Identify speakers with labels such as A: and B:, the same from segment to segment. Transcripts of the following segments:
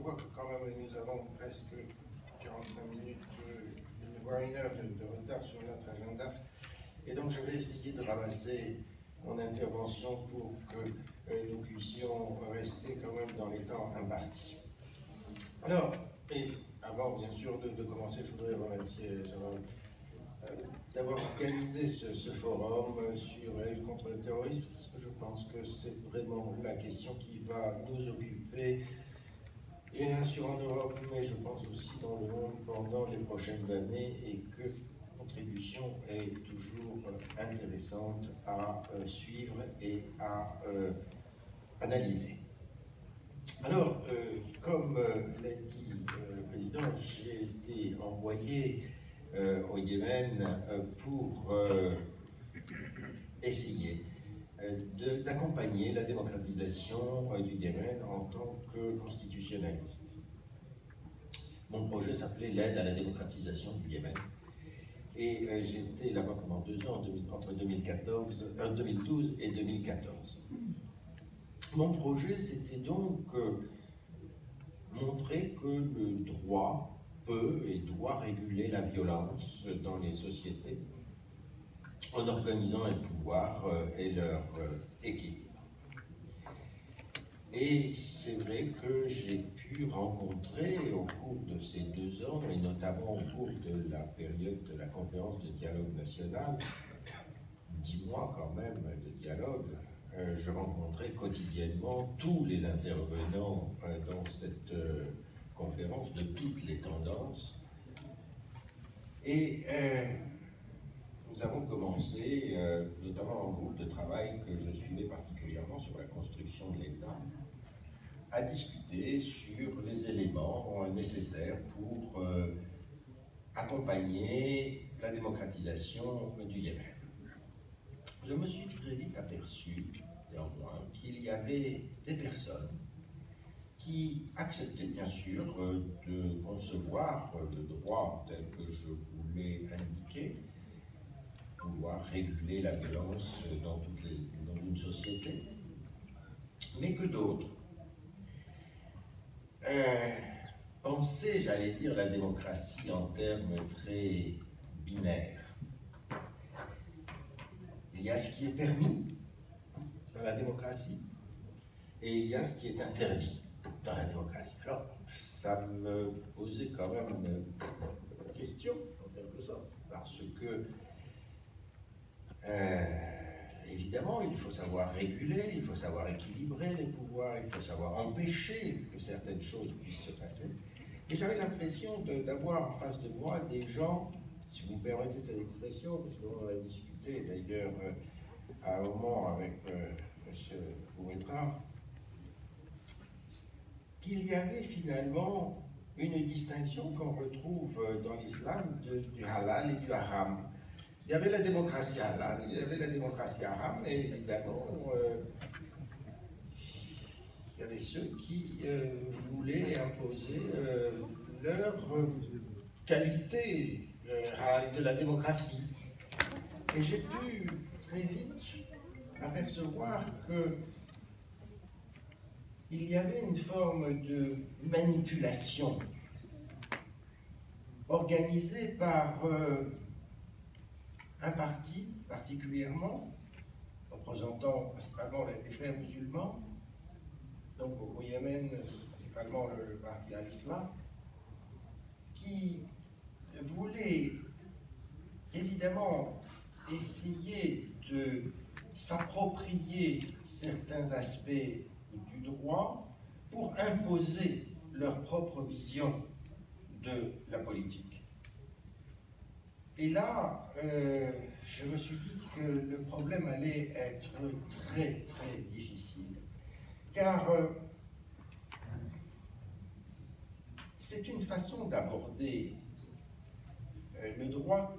A: vois que quand même nous avons presque 45 minutes, voire une heure de retard sur notre agenda. Et donc je vais essayer de ramasser mon intervention pour que nous puissions rester quand même dans les temps impartis. Alors, et avant bien sûr de commencer, je voudrais remercier d'avoir organisé ce forum sur la lutte contre le terrorisme, parce que je pense que c'est vraiment la question qui va nous occuper, et bien sûr en Europe, mais je pense aussi dans le monde pendant les prochaines années, et que la contribution est toujours intéressante à suivre et à analyser. Alors, comme l'a dit le président, j'ai été envoyé au Yémen pour essayer d'accompagner la démocratisation du Yémen en tant que constitutionnaliste. Mon projet s'appelait l'aide à la démocratisation du Yémen. Et j'étais là-bas pendant 2 ans, entre 2012 et 2014. Mon projet, c'était donc montrer que le droit peut et doit réguler la violence dans les sociétés en organisant un pouvoir et leur équilibre. Et c'est vrai que j'ai pu rencontrer au cours de ces 2 ans, et notamment au cours de la période de la conférence de dialogue national, 10 mois quand même de dialogue, je rencontrais quotidiennement tous les intervenants dans cette conférence de toutes les tendances. Et nous avons commencé, notamment en groupe de travail que je suivais particulièrement sur la construction de l'État, à discuter sur les éléments nécessaires pour accompagner la démocratisation du Yémen. Je me suis très vite aperçu, néanmoins, qu'il y avait des personnes qui acceptaient bien sûr de concevoir le droit tel que je voulais indiquer, pouvoir réguler la violence dans une société, mais que d'autres pensaient, j'allais dire, la démocratie en termes très binaires. Il y a ce qui est permis dans la démocratie et il y a ce qui est interdit dans la démocratie. Alors, ça me posait quand même une question, en quelque sorte, parce que, évidemment, il faut savoir réguler, il faut savoir équilibrer les pouvoirs, il faut savoir empêcher que certaines choses puissent se passer. Et j'avais l'impression d'avoir en face de moi des gens, si vous me permettez cette expression, parce qu'on a discuté d'ailleurs à un moment avec M. Bouvetra, qu'il y avait finalement une distinction qu'on retrouve dans l'islam du halal et du haram. Il y avait la démocratie halal, il y avait la démocratie haram, et évidemment, il y avait ceux qui voulaient imposer leur qualité de la démocratie. Et j'ai pu très vite apercevoir que il y avait une forme de manipulation organisée par un parti particulièrement, représentant principalement les frères musulmans, donc au Yémen, principalement le parti al-Islam, qui voulait évidemment essayer de s'approprier certains aspects du droit pour imposer leur propre vision de la politique. Et là, je me suis dit que le problème allait être très très difficile, car c'est une façon d'aborder le droit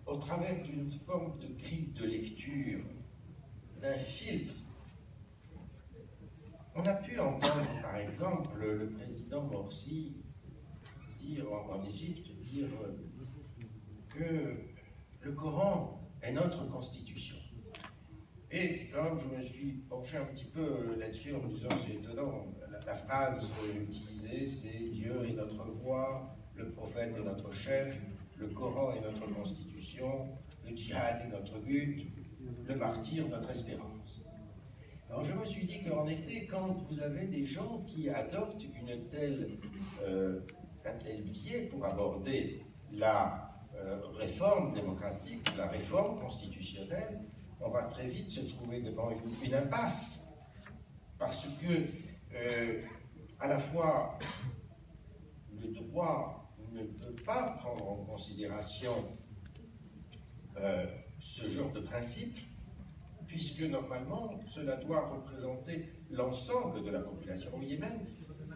A: au travers d'une forme de grille de lecture, d'un filtre. On a pu entendre, par exemple, le président Morsi dire en Égypte, dire que le Coran est notre constitution. Et quand même, je me suis penché un petit peu là-dessus en me disant, c'est étonnant, la phrase utilisée, c'est Dieu est notre voix, le prophète est notre chef, le Coran est notre constitution, le djihad est notre but, le martyr notre espérance. Alors je me suis dit qu'en effet, quand vous avez des gens qui adoptent un tel biais pour aborder la réforme démocratique, la réforme constitutionnelle, on va très vite se trouver devant une impasse. Parce que, à la fois, le droit ne peut pas prendre en considération ce genre de principe, puisque normalement, cela doit représenter l'ensemble de la population. Au Yémen,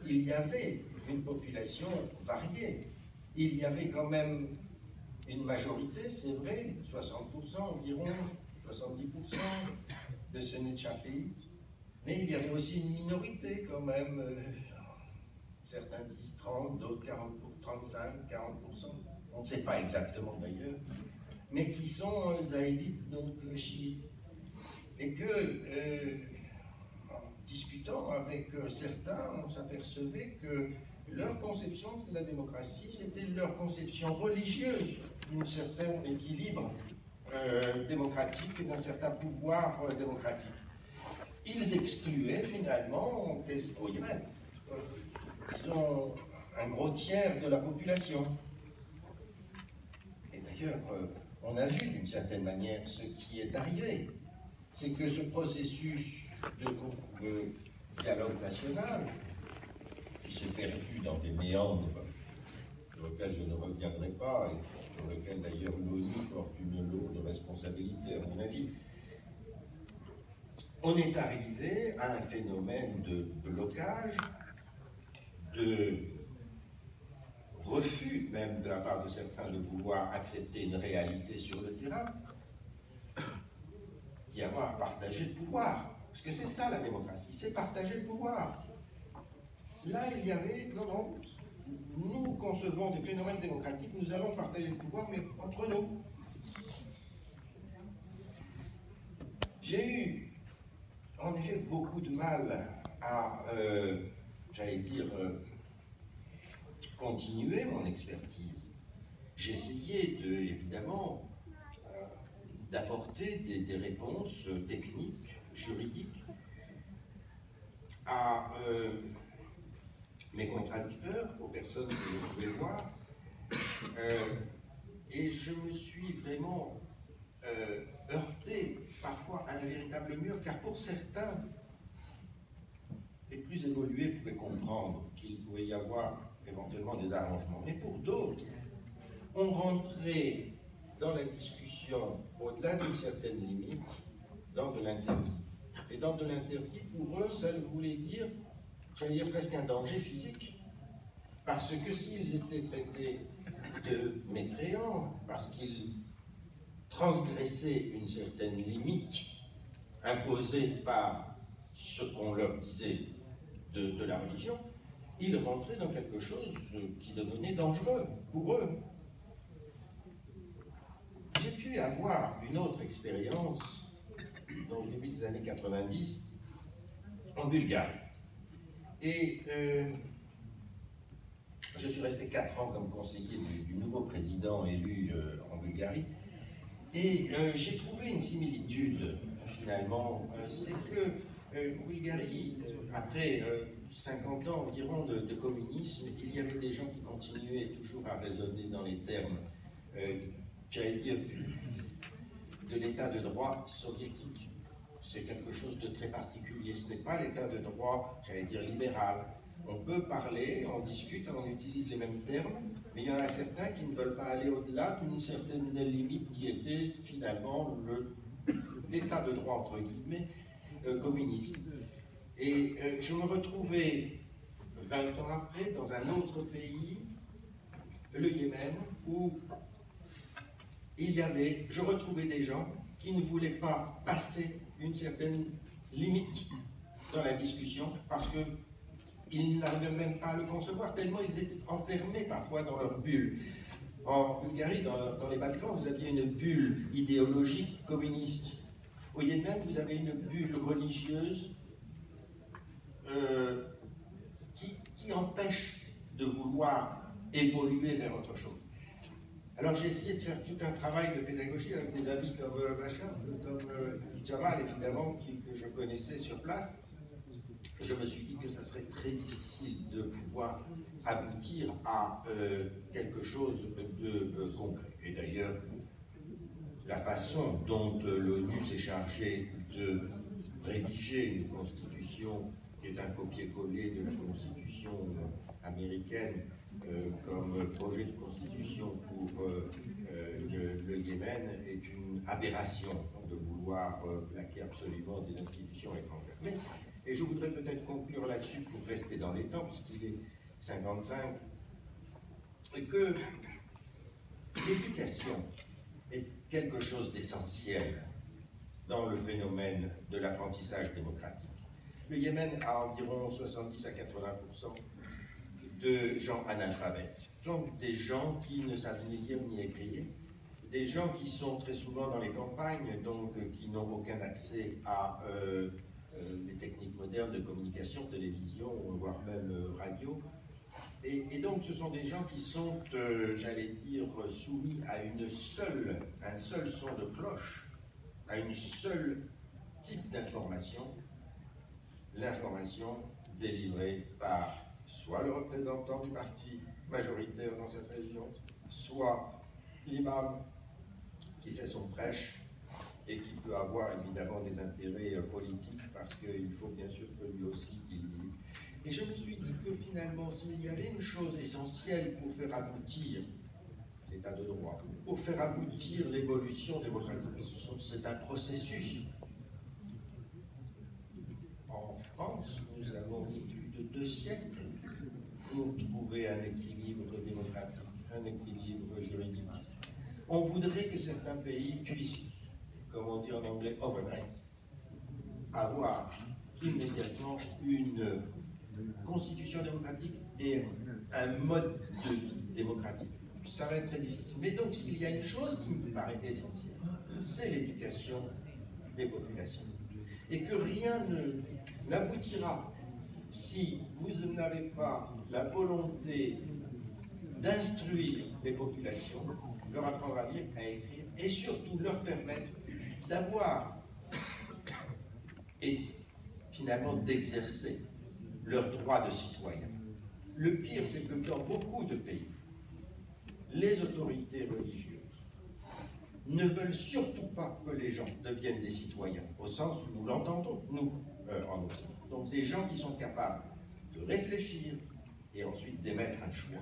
A: il y avait une population variée. Il y avait quand même une majorité, c'est vrai, 60% environ, 70% de sunnites chaféites, mais il y avait aussi une minorité quand même, certains disent 30, d'autres 40, 35, 40%, on ne sait pas exactement d'ailleurs, mais qui sont zaïdites, donc chiites. Et que, en discutant avec certains, on s'apercevait que leur conception de la démocratie, c'était leur conception religieuse d'un certain équilibre démocratique et d'un certain pouvoir démocratique. Ils excluaient finalement, au Yémen, disons, un gros tiers de la population. Et d'ailleurs, on a vu d'une certaine manière ce qui est arrivé. C'est que ce processus de dialogue national, qui s'est perdu dans des méandres sur lesquels je ne reviendrai pas, et sur lesquels d'ailleurs l'ONU porte une lourde responsabilité, à mon avis, on est arrivé à un phénomène de blocage, de refus même de la part de certains de vouloir accepter une réalité sur le terrain, d'y avoir partagé le pouvoir. Parce que c'est ça la démocratie, c'est partager le pouvoir. Là, il y avait, non, nous concevons des phénomènes démocratiques, nous allons partager le pouvoir, mais entre nous. J'ai eu, en effet, beaucoup de mal à, j'allais dire, continuer mon expertise. J'essayais évidemment, d'apporter des réponses techniques, juridiques, à mes contradicteurs, aux personnes que je pouvais voir, et je me suis vraiment heurté parfois à un véritable mur, car pour certains, les plus évolués pouvaient comprendre qu'il pouvait y avoir éventuellement des arrangements, mais pour d'autres, on rentrait dans la discussion au-delà d'une certaine limite, dans de l'interdit. Et dans de l'interdit, pour eux, ça voulait dire, j'allais dire presque un danger physique. Parce que s'ils étaient traités de mécréants, parce qu'ils transgressaient une certaine limite imposée par ce qu'on leur disait de la religion, ils rentraient dans quelque chose qui devenait dangereux pour eux. J'ai pu avoir une autre expérience au début des années 90 en Bulgarie. Et je suis resté 4 ans comme conseiller du nouveau président élu en Bulgarie. Et j'ai trouvé une similitude, finalement. C'est que en Bulgarie, après 50 ans environ de communisme, il y avait des gens qui continuaient toujours à raisonner dans les termes, j'allais dire, de l'état de droit soviétique. C'est quelque chose de très particulier. Ce n'est pas l'état de droit, j'allais dire, libéral. On peut parler, on discute, on utilise les mêmes termes, mais il y en a certains qui ne veulent pas aller au-delà d'une certaine limite qui était finalement l'état de droit, entre guillemets, communiste. Et je me retrouvais 20 ans après dans un autre pays, le Yémen, où je retrouvais des gens qui ne voulaient pas passer une certaine limite dans la discussion parce qu'ils n'arrivaient même pas à le concevoir, tellement ils étaient enfermés parfois dans leur bulle. En Bulgarie, dans les Balkans, vous aviez une bulle idéologique communiste. Au Yémen, vous avez une bulle religieuse qui empêche de vouloir évoluer vers autre chose. Alors j'ai essayé de faire tout un travail de pédagogie avec des amis comme Bachar, comme Jamal évidemment, que je connaissais sur place. Je me suis dit que ça serait très difficile de pouvoir aboutir à quelque chose de concret. Et d'ailleurs, la façon dont l'ONU s'est chargée de rédiger une constitution qui est un copier-coller de la constitution américaine comme projet de constitution pour le Yémen est une aberration de vouloir plaquer absolument des institutions étrangères. Mais, et je voudrais peut-être conclure là-dessus pour rester dans les temps, puisqu'il est 55, que l'éducation est quelque chose d'essentiel dans le phénomène de l'apprentissage démocratique. Le Yémen a environ 70 à 80% de gens analphabètes, donc des gens qui ne savent ni lire ni écrire, des gens qui sont très souvent dans les campagnes, donc qui n'ont aucun accès à les techniques modernes de communication, télévision, voire même radio. Et donc ce sont des gens qui sont, j'allais dire, soumis à un seul son de cloche, à une seule type d'information, l'information délivrée par soit le représentant du parti majoritaire dans cette région, soit l'imam qui fait son prêche et qui peut avoir évidemment des intérêts politiques parce qu'il faut bien sûr que lui aussi qu'il vive. Et je me suis dit que finalement, s'il y avait une chose essentielle pour faire aboutir l'état de droit, pour faire aboutir l'évolution démocratique, c'est un processus. En France, nous avons mis plus de 2 siècles pour trouver un équilibre démocratique, un équilibre juridique. On voudrait que certains pays puissent, comme on dit en anglais, overnight, avoir immédiatement une constitution démocratique et un mode de vie démocratique. Ça va être très difficile. Mais donc, s'il y a une chose qui me paraît essentielle, c'est l'éducation des populations. Et que rien n'aboutira si vous n'avez pas la volonté d'instruire les populations, leur apprendre à lire, à écrire, et surtout leur permettre d'avoir et finalement d'exercer leurs droits de citoyens. Le pire, c'est que dans beaucoup de pays, les autorités religieuses ne veulent surtout pas que les gens deviennent des citoyens, au sens où nous l'entendons, nous, en Occident. Donc des gens qui sont capables de réfléchir et ensuite d'émettre un choix.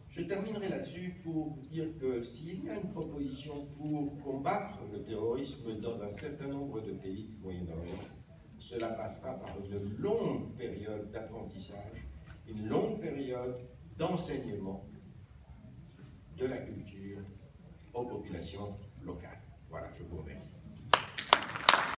A: Je terminerai là-dessus pour dire que s'il y a une proposition pour combattre le terrorisme dans un certain nombre de pays du Moyen-Orient, cela passera par une longue période d'apprentissage, une longue période d'enseignement de la culture aux populations locales. Voilà, je vous remercie.